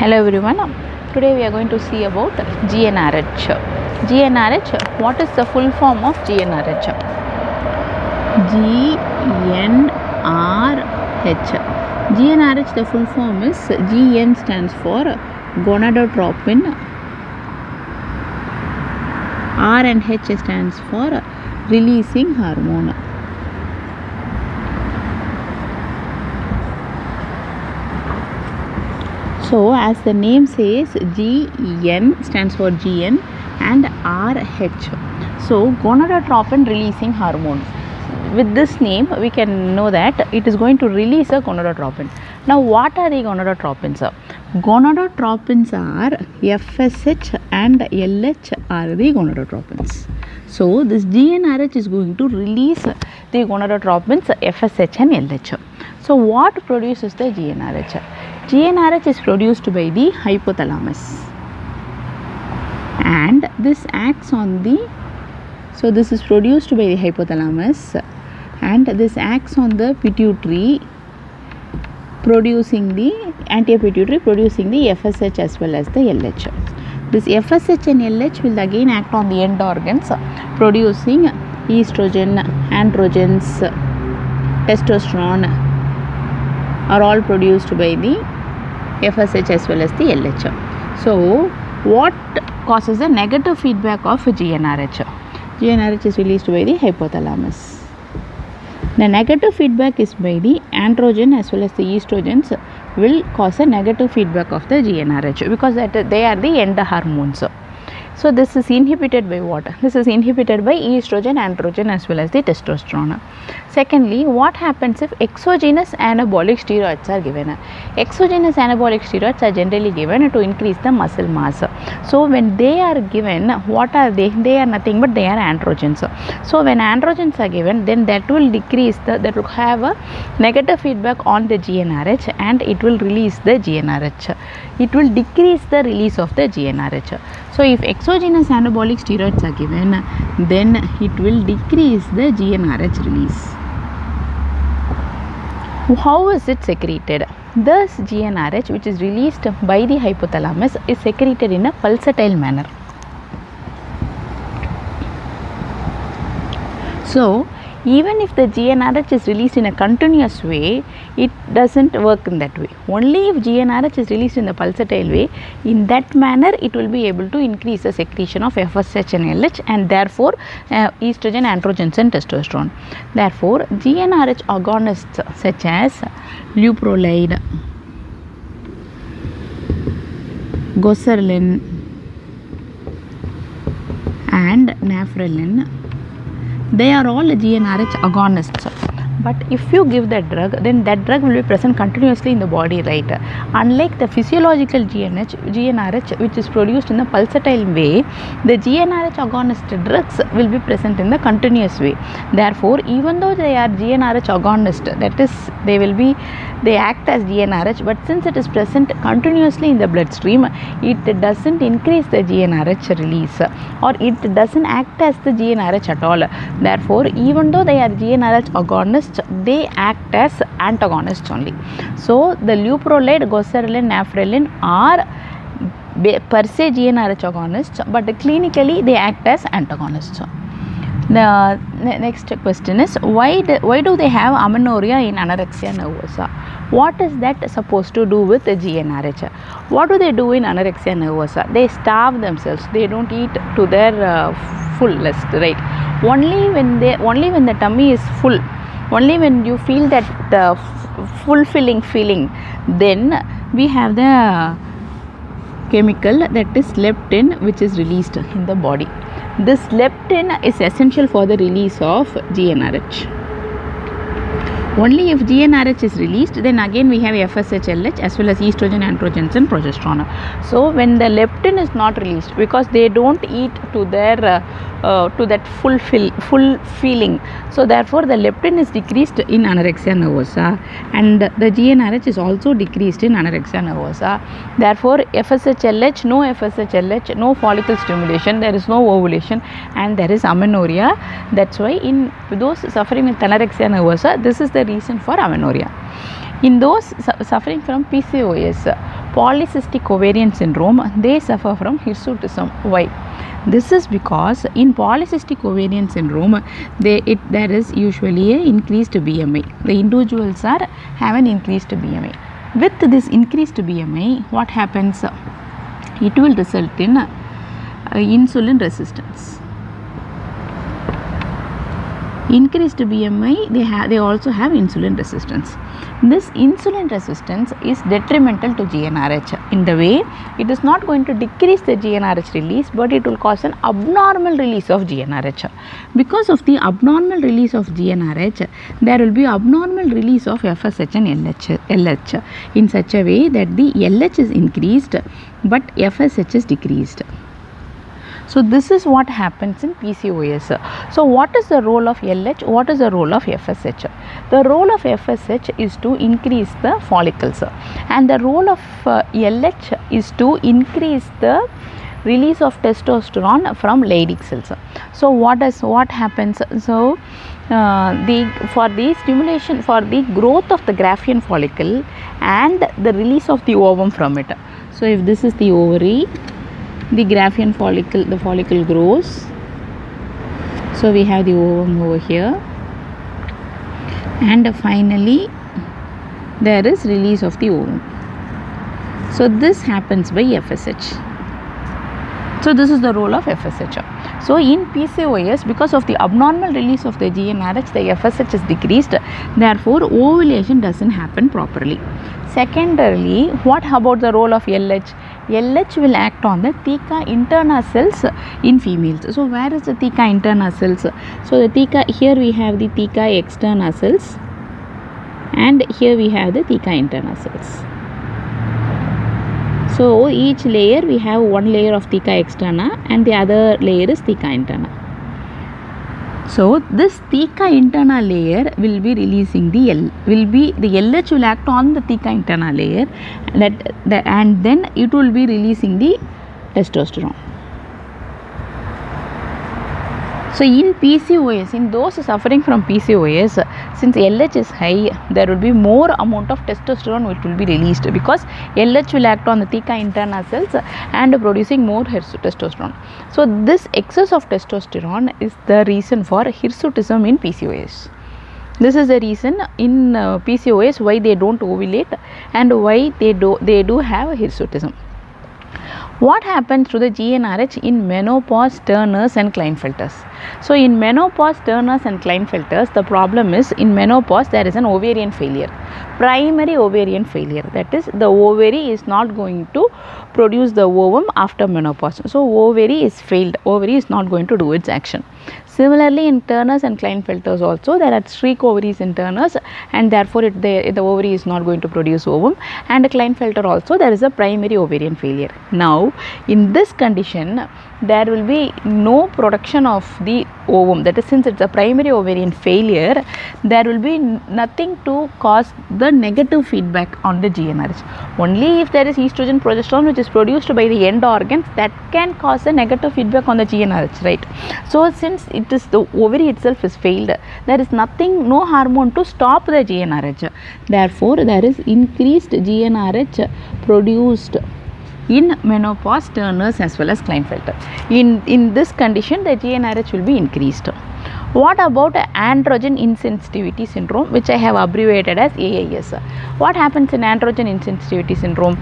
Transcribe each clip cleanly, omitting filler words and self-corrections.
Hello everyone, today we are going to see about GnRH. GnRH, what is the full form of GnRH? GnRH. GnRH, the full form is Gn stands for gonadotropin, R and H stands for releasing hormone. So as the name says, Gn stands for Gn and RH. So gonadotropin releasing hormone. With this name we can know that it is going to release a gonadotropin. Now what are the gonadotropins? Gonadotropins are FSH and LH are the gonadotropins. So this GnRH is going to release the gonadotropins FSH and LH. So what produces the GnRH? GnRH is produced by the hypothalamus and this acts on the, so this is produced by the hypothalamus and this acts on the pituitary, producing the anterior pituitary, producing the FSH as well as the LH. This FSH and LH will again act on the end organs, producing estrogen, androgens, testosterone are all produced by the FSH as well as the LH. So what causes a negative feedback of GnRH? GnRH is released by the hypothalamus. The negative feedback is by the androgen as well as the estrogens will cause a negative feedback of the GnRH because they are the end hormones. So this is inhibited by what? This is inhibited by estrogen, androgen as well as the testosterone. Secondly, what happens if exogenous anabolic steroids are given? Exogenous anabolic steroids are generally given to increase the muscle mass. So when they are given, what are they? They are nothing but they are androgens. So when androgens are given, then that will decrease that will have a negative feedback on the GnRH and it will release the GnRH. It will decrease the release of the GnRH. So if exogenous anabolic steroids are given, then it will decrease the GnRH release. How is it secreted? This GnRH, which is released by the hypothalamus, is secreted in a pulsatile manner. So even if the GnRH is released in a continuous way, it doesn't work in that way. Only if GnRH is released in the pulsatile way, in that manner it will be able to increase the secretion of FSH and LH and therefore estrogen, androgens and testosterone. Therefore GnRH agonists such as leuprolide, goserelin and naphthrin, they are all GnRH agonists. But if you give that drug, then that drug will be present continuously in the body, right? Unlike the physiological GnRH, which is produced in the pulsatile way, the GnRH agonist drugs will be present in the continuous way. Therefore, even though they are GnRH agonist, that is, they act as GnRH, but since it is present continuously in the bloodstream, it doesn't increase the GnRH release or it doesn't act as the GnRH at all. Therefore, even though they are GnRH agonists, they act as antagonists only. So the leuprolide, goserelin, naphthrin are per se GnRH agonists, but clinically they act as antagonists. The next question is, why do they have amenorrhea in anorexia nervosa? What is that supposed to do with the GnRH? What do they do in anorexia nervosa? They starve themselves. They don't eat to their fullest, right? Only when the tummy is full, only when you feel that fulfilling feeling, then we have the chemical that is leptin, which is released in the body. This leptin is essential for the release of GnRH. Only if GnRH is released, then again we have FSH, LH as well as estrogen, androgens and progesterone. So when the leptin is not released, because they don't eat to their to that full feeling, so therefore the leptin is decreased in anorexia nervosa and the GnRH is also decreased in anorexia nervosa. Therefore FSH, LH, no FSH, LH, no follicle stimulation, there is no ovulation and there is amenorrhea. That's why in those suffering with anorexia nervosa, this is the reason for amenorrhea. In those suffering from PCOS, polycystic ovarian syndrome, they suffer from hirsutism. Why? This is because in polycystic ovarian syndrome, there is usually a increased BMI. The individuals have an increased BMI. With this increased BMI, what happens? It will result in insulin resistance. Increased BMI, they also have insulin resistance. This insulin resistance is detrimental to GnRH in the way it is not going to decrease the GnRH release, but it will cause an abnormal release of GnRH. Because of the abnormal release of GnRH, there will be abnormal release of FSH and LH in such a way that the LH is increased but FSH is decreased. So this is what happens in PCOS. So what is the role of LH? What is the role of FSH? The role of FSH is to increase the follicles, and the role of LH is to increase the release of testosterone from Leydig cells. So what happens? So for the stimulation, for the growth of the Graafian follicle and the release of the ovum from it. So if this is the ovary, the Graafian follicle, the follicle grows. So we have the ovum over here, and finally there is release of the ovum. So this happens by FSH. So this is the role of FSH. So in PCOS, because of the abnormal release of the GnRH, the FSH is decreased, therefore ovulation doesn't happen properly. Secondarily, what about the role of LH? LH will act on the theca interna cells in females. So where is the theca interna cells? So the theca, here we have the theca externa cells, and here we have the theca interna cells. So each layer, we have one layer of theca externa and the other layer is theca interna. So this theca interna layer will be releasing the LH will act on the theca interna layer, and then it will be releasing the testosterone. So in PCOS, in those suffering from PCOS, since LH is high, there will be more amount of testosterone which will be released, because LH will act on the theca interna cells and producing more testosterone. So this excess of testosterone is the reason for hirsutism in PCOS. This is the reason in PCOS why they don't ovulate and why they do have hirsutism. What happens to the GnRH in menopause, Turners and Klinefelters? So in menopause, Turners and Klinefelters, the problem is in menopause there is an ovarian failure, primary ovarian failure. That is, the ovary is not going to produce the ovum after menopause. So ovary is failed, ovary is not going to do its action. Similarly, in Turners and Klinefelters also, there are streak ovaries in Turners, and therefore the ovary is not going to produce ovum, and Klinefelter also there is a primary ovarian failure. Now in this condition, there will be no production of the ovum. That is, since it's a primary ovarian failure, there will be nothing to cause the negative feedback on the GnRH. Only if there is estrogen progesterone which is produced by the end organs, that can cause a negative feedback on the GnRH, right? So since it is the ovary itself is failed, there is nothing, no hormone to stop the GnRH. Therefore there is increased GnRH produced in menopause, Turners as well as Klinefelter. In this condition, the GnRH will be increased. What about androgen insensitivity syndrome, which I have abbreviated as AIS? What happens in androgen insensitivity syndrome?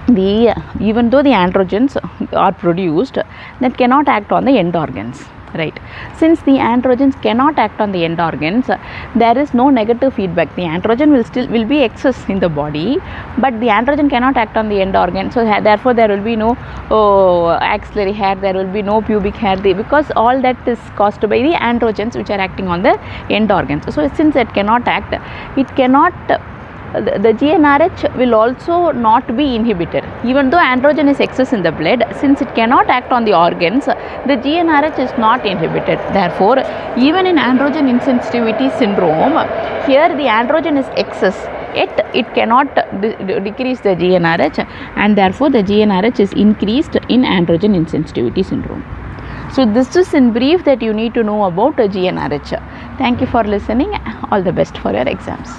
Even though the androgens are produced, that cannot act on the end organs, right? Since the androgens cannot act on the end organs, there is no negative feedback. The androgen will be excess in the body, but the androgen cannot act on the end organ. So therefore there will be no axillary hair, there will be no pubic hair, because all that is caused by the androgens which are acting on the end organs. So since it cannot act, it cannot the GnRH will also not be inhibited. Even though androgen is excess in the blood, since it cannot act on the organs, the GnRH is not inhibited. Therefore, even in androgen insensitivity syndrome, here the androgen is excess, yet it cannot decrease the GnRH, and therefore the GnRH is increased in androgen insensitivity syndrome. So this is in brief that you need to know about GnRH. Thank you for listening. All the best for your exams.